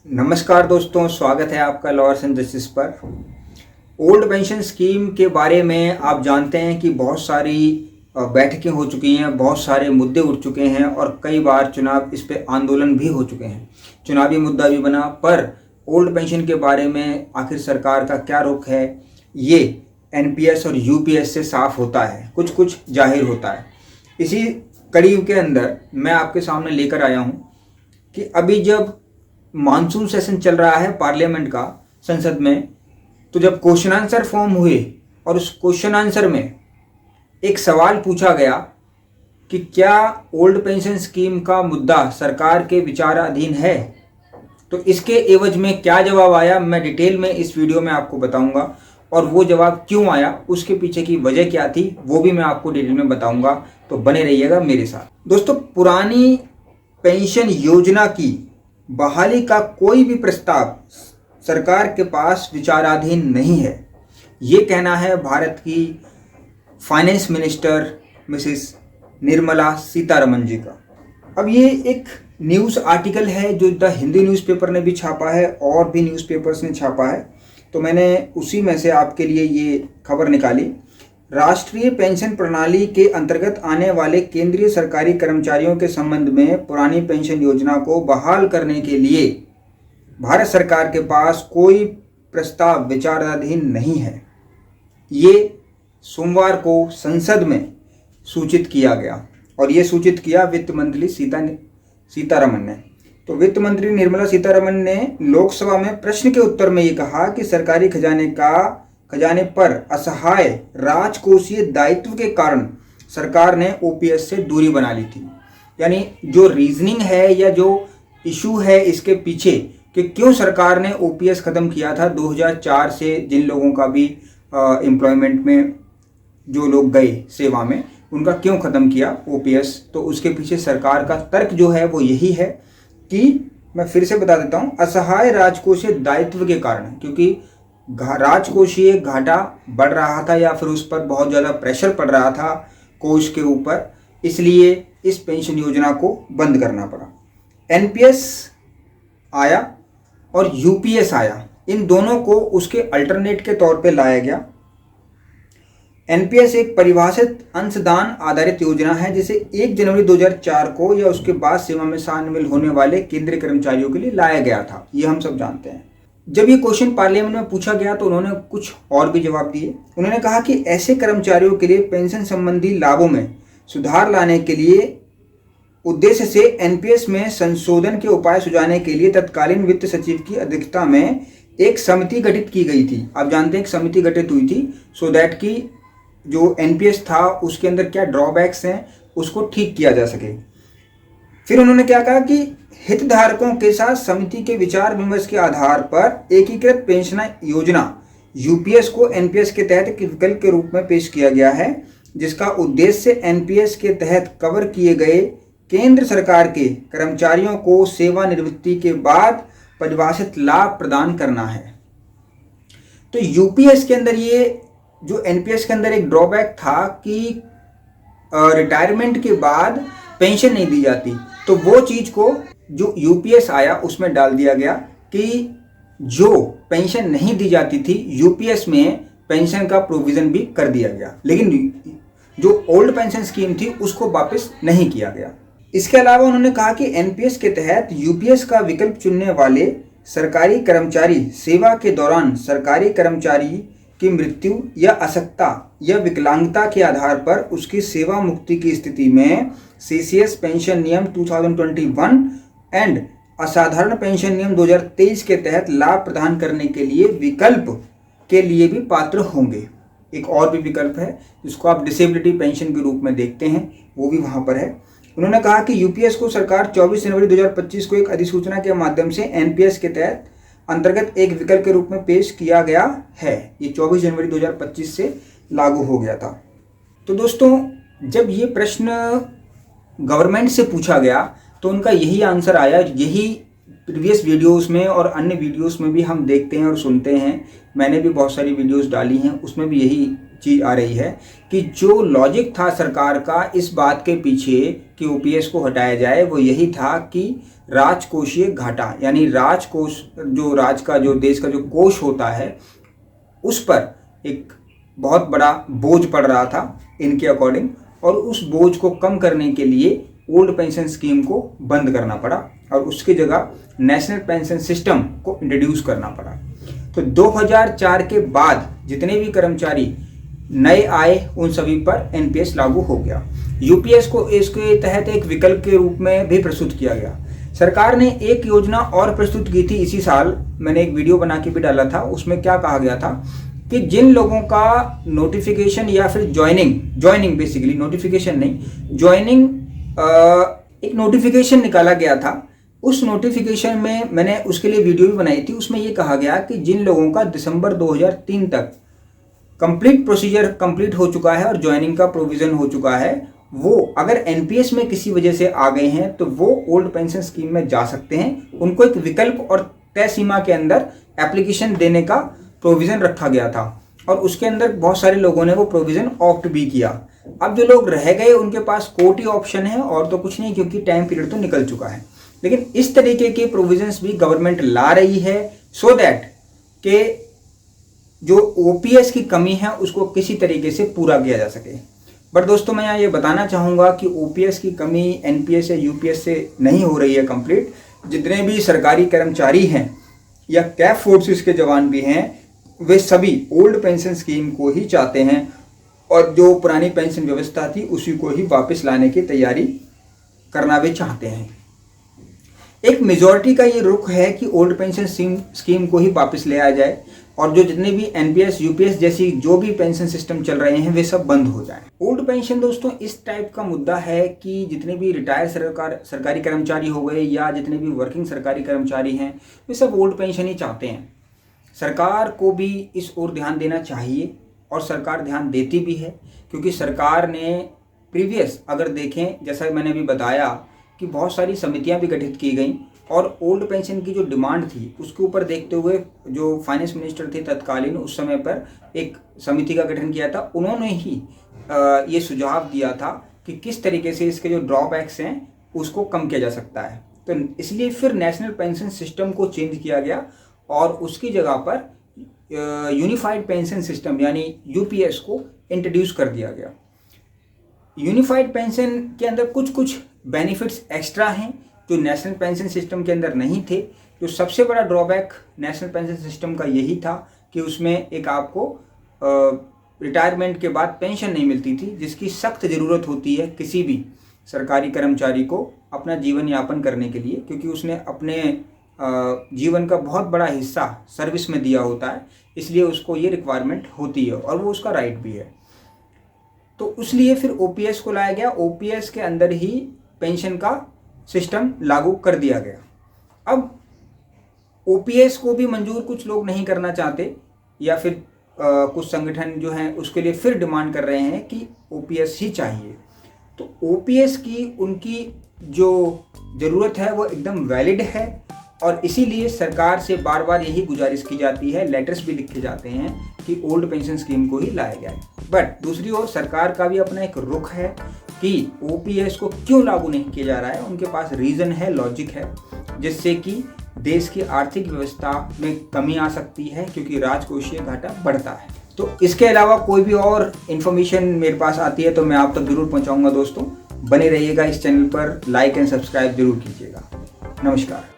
नमस्कार दोस्तों, स्वागत है आपका लॉयर्स एंड जस्टिस पर। ओल्ड पेंशन स्कीम के बारे में आप जानते हैं कि बहुत सारी बैठकें हो चुकी हैं, बहुत सारे मुद्दे उठ चुके हैं और कई बार चुनाव इस पे आंदोलन भी हो चुके हैं। चुनावी मुद्दा भी बना, पर ओल्ड पेंशन के बारे में आखिर सरकार का क्या रुख है, ये एनपीएस और यूपीएस से साफ होता है, कुछ कुछ जाहिर होता है। इसी कड़ी के अंदर मैं आपके सामने लेकर आया हूँ कि अभी जब मानसून सेशन चल रहा है पार्लियामेंट का, संसद में, तो जब क्वेश्चन आंसर फॉर्म हुए और उस क्वेश्चन आंसर में एक सवाल पूछा गया कि क्या ओल्ड पेंशन स्कीम का मुद्दा सरकार के विचाराधीन है, तो इसके एवज में क्या जवाब आया मैं डिटेल में इस वीडियो में आपको बताऊंगा। और वो जवाब क्यों आया, उसके पीछे की वजह क्या थी, वो भी मैं आपको डिटेल में बताऊंगा। तो बने रहिएगा मेरे साथ। दोस्तों, पुरानी पेंशन योजना की बहाली का कोई भी प्रस्ताव सरकार के पास विचाराधीन नहीं है, ये कहना है भारत की finance minister Mrs Nirmala Sitharaman ji का। अब ये एक न्यूज़ आर्टिकल है जो द हिंदी न्यूज़पेपर ने भी छापा है और भी न्यूज़पेपर्स ने छापा है, तो मैंने उसी में से आपके लिए ये खबर निकाली। राष्ट्रीय पेंशन प्रणाली के अंतर्गत आने वाले केंद्रीय सरकारी कर्मचारियों के संबंध में पुरानी पेंशन योजना को बहाल करने के लिए भारत सरकार के पास कोई प्रस्ताव विचाराधीन नहीं है। ये सोमवार को संसद में सूचित किया गया और ये सूचित किया वित्त मंत्री सीतारमण ने। तो वित्त मंत्री निर्मला सीतारमण ने लोकसभा में प्रश्न के उत्तर में ये कहा कि सरकारी खजाने पर असहाय राजकोषीय दायित्व के कारण सरकार ने ओपीएस से दूरी बना ली थी। यानी जो रीजनिंग है या जो इशू है इसके पीछे कि क्यों सरकार ने ओपीएस ख़त्म किया था 2004 से, जिन लोगों का भी एम्प्लॉयमेंट में जो लोग गए सेवा में, उनका क्यों ख़त्म किया ओपीएस, तो उसके पीछे सरकार का तर्क जो है वो यही है कि, मैं फिर से बता देता हूँ, असहाय राजकोषीय दायित्व के कारण, क्योंकि राजकोषीय घाटा बढ़ रहा था या फिर उस पर बहुत ज़्यादा प्रेशर पड़ रहा था कोष के ऊपर, इसलिए इस पेंशन योजना को बंद करना पड़ा। एनपीएस आया और यूपीएस आया, इन दोनों को उसके अल्टरनेट के तौर पे लाया गया। एनपीएस एक परिभाषित अंशदान आधारित योजना है जिसे 1 जनवरी 2004 को या उसके बाद सेवा में शामिल होने वाले केंद्रीय कर्मचारियों के लिए लाया गया था, ये हम सब जानते हैं। जब ये क्वेश्चन पार्लियामेंट में पूछा गया तो उन्होंने कुछ और भी जवाब दिए। उन्होंने कहा कि ऐसे कर्मचारियों के लिए पेंशन संबंधी लाभों में सुधार लाने के लिए उद्देश्य से एनपीएस में संशोधन के उपाय सुझाने के लिए तत्कालीन वित्त सचिव की अध्यक्षता में एक समिति गठित की गई थी। आप जानते हैं एक समिति गठित हुई थी सो दैट कि जो एनपीएस था उसके अंदर क्या ड्रॉबैक्स हैं उसको ठीक किया जा सके। फिर उन्होंने क्या कहा कि हितधारकों के साथ समिति के विचार विमर्श के आधार पर एकीकृत पेंशन योजना यूपीएस को एनपीएस के तहत एक विकल्प के रूप में पेश किया गया है, जिसका उद्देश्य एनपीएस के तहत कवर किए गए केंद्र सरकार के कर्मचारियों को सेवानिवृत्ति के बाद परिभाषित लाभ प्रदान करना है। तो यूपीएस के अंदर ये जो एनपीएस के अंदर एक ड्रॉबैक था कि रिटायरमेंट के बाद पेंशन नहीं दी जाती, तो वो चीज़ को जो यूपीएस आया उसमें डाल दिया गया कि जो पेंशन नहीं दी जाती थी यूपीएस में पेंशन का प्रोविज़न भी कर दिया गया, लेकिन जो ओल्ड पेंशन स्कीम थी उसको वापस नहीं किया गया। इसके अलावा उन्होंने कहा कि एनपीएस के तहत यूपीएस का विकल्प चुनने वाले सरकारी कर्मचारी सेवा के दौरान सरकारी कर्मचारी की मृत्यु या अशक्तता या विकलांगता के आधार पर उसकी सेवा मुक्ति की स्थिति में सीसीएस पेंशन नियम 2021 एंड असाधारण पेंशन नियम 2023 के तहत लाभ प्रदान करने के लिए विकल्प के लिए भी पात्र होंगे। एक और भी विकल्प है जिसको आप डिसेबिलिटी पेंशन के रूप में देखते हैं, वो भी वहाँ पर है। उन्होंने कहा कि यूपीएस को सरकार 24 जनवरी 2025 को एक अधिसूचना के माध्यम से एनपीएस के तहत अंतर्गत एक विकल्प के रूप में पेश किया गया है। ये 24 जनवरी 2025 से लागू हो गया था। तो दोस्तों, जब ये प्रश्न गवर्नमेंट से पूछा गया तो उनका यही आंसर आया, यही प्रीवियस वीडियोस में और अन्य वीडियोस में भी हम देखते हैं और सुनते हैं। मैंने भी बहुत सारी वीडियोस डाली हैं, उसमें भी यही चीज़ आ रही है कि जो लॉजिक था सरकार का इस बात के पीछे कि ओपीएस को हटाया जाए, वो यही था कि राजकोषीय घाटा, यानी राजकोष जो देश का जो कोष होता है उस पर एक बहुत बड़ा बोझ पड़ रहा था इनके अकॉर्डिंग, और उस बोझ को कम करने के लिए ओल्ड पेंशन स्कीम को बंद करना पड़ा और उसकी जगह नेशनल पेंशन सिस्टम को इंट्रोड्यूस करना पड़ा। तो 2004 के बाद जितने भी कर्मचारी नए आए उन सभी पर एनपीएस लागू हो गया। यूपीएस को इसके तहत एक विकल्प के रूप में भी प्रस्तुत किया गया। सरकार ने एक योजना और प्रस्तुत की थी इसी साल, मैंने एक वीडियो बना के भी डाला था। उसमें क्या कहा गया था कि जिन लोगों का नोटिफिकेशन या फिर ज्वाइनिंग बेसिकली नोटिफिकेशन नहीं, ज्वाइनिंग एक नोटिफिकेशन निकाला गया था। उस नोटिफिकेशन में मैंने उसके लिए वीडियो भी बनाई थी। उसमें ये कहा गया कि जिन लोगों का दिसंबर 2003 तक कंप्लीट प्रोसीजर कंप्लीट हो चुका है और ज्वाइनिंग का प्रोविजन हो चुका है, वो अगर एनपीएस में किसी वजह से आ गए हैं तो वो ओल्ड पेंशन स्कीम में जा सकते हैं। उनको एक विकल्प और तय सीमा के अंदर एप्लीकेशन देने का प्रोविजन रखा गया था और उसके अंदर बहुत सारे लोगों ने वो प्रोविजन ऑप्ट भी किया। अब जो लोग रह गए उनके पास कोर्ट ही ऑप्शन है और तो कुछ नहीं, क्योंकि टाइम पीरियड तो निकल चुका है। लेकिन इस तरीके के प्रोविजंस भी गवर्नमेंट ला रही है सो दैट के जो ओपीएस की कमी है उसको किसी तरीके से पूरा किया जा सके। बट दोस्तों मैं यहाँ ये बताना चाहूँगा कि ओपीएस की कमी एनपीएस या यूपीएस से नहीं हो रही है कंप्लीट। जितने भी सरकारी कर्मचारी हैं या कैफ फोर्सेस के जवान भी हैं, वे सभी ओल्ड पेंशन स्कीम को ही चाहते हैं और जो पुरानी पेंशन व्यवस्था थी उसी को ही वापस लाने की तैयारी करना भी चाहते हैं। एक मेजॉरिटी का ये रुख है कि ओल्ड पेंशन स्कीम को ही वापस ले आया जाए और जो जितने भी एनपीएस यूपीएस जैसी जो भी पेंशन सिस्टम चल रहे हैं वे सब बंद हो जाए। ओल्ड पेंशन दोस्तों इस टाइप का मुद्दा है कि जितने भी रिटायर सरकारी कर्मचारी हो गए या जितने भी वर्किंग सरकारी कर्मचारी हैं वे सब ओल्ड पेंशन ही चाहते हैं। सरकार को भी इस ओर ध्यान देना चाहिए और सरकार ध्यान देती भी है, क्योंकि सरकार ने प्रीवियस अगर देखें, जैसा मैंने अभी बताया कि बहुत सारी समितियां भी गठित की गई और ओल्ड पेंशन की जो डिमांड थी उसके ऊपर देखते हुए जो फाइनेंस मिनिस्टर थे तत्कालीन उस समय पर एक समिति का गठन किया था। उन्होंने ही ये सुझाव दिया था कि किस तरीके से इसके जो ड्रॉबैक्स हैं उसको कम किया जा सकता है। तो इसलिए फिर नेशनल पेंशन सिस्टम को चेंज किया गया और उसकी जगह पर यूनिफाइड पेंशन सिस्टम यानी यूपीएस को इंट्रोड्यूस कर दिया गया। यूनिफाइड पेंशन के अंदर कुछ बेनिफिट्स एक्स्ट्रा हैं जो नेशनल पेंशन सिस्टम के अंदर नहीं थे। जो सबसे बड़ा ड्रॉबैक नेशनल पेंशन सिस्टम का यही था कि उसमें एक आपको रिटायरमेंट के बाद पेंशन नहीं मिलती थी, जिसकी सख्त ज़रूरत होती है किसी भी सरकारी कर्मचारी को अपना जीवन यापन करने के लिए, क्योंकि उसने अपने जीवन का बहुत बड़ा हिस्सा सर्विस में दिया होता है, इसलिए उसको ये रिक्वायरमेंट होती है और वो उसका राइट भी है। तो इसलिए फिर ओपीएस को लाया गया, ओपीएस के अंदर ही पेंशन का सिस्टम लागू कर दिया गया। अब ओपीएस को भी मंजूर कुछ लोग नहीं करना चाहते या फिर कुछ संगठन जो हैं उसके लिए फिर डिमांड कर रहे हैं कि ओपीएस ही चाहिए। तो ओपीएस की उनकी जो ज़रूरत है वो एकदम वैलिड है और इसीलिए सरकार से बार बार यही गुजारिश की जाती है, लेटर्स भी लिखे जाते हैं कि ओल्ड पेंशन स्कीम को ही लाया जाए। बट दूसरी ओर सरकार का भी अपना एक रुख है कि ओपीएस को क्यों लागू नहीं किया जा रहा है। उनके पास रीज़न है, लॉजिक है, जिससे कि देश की आर्थिक व्यवस्था में कमी आ सकती है क्योंकि राजकोषीय घाटा बढ़ता है। तो इसके अलावा कोई भी और इन्फॉर्मेशन मेरे पास आती है तो मैं आप तक जरूर पहुंचाऊंगा। दोस्तों बने रहिएगा इस चैनल पर, लाइक एंड सब्सक्राइब जरूर कीजिएगा। नमस्कार।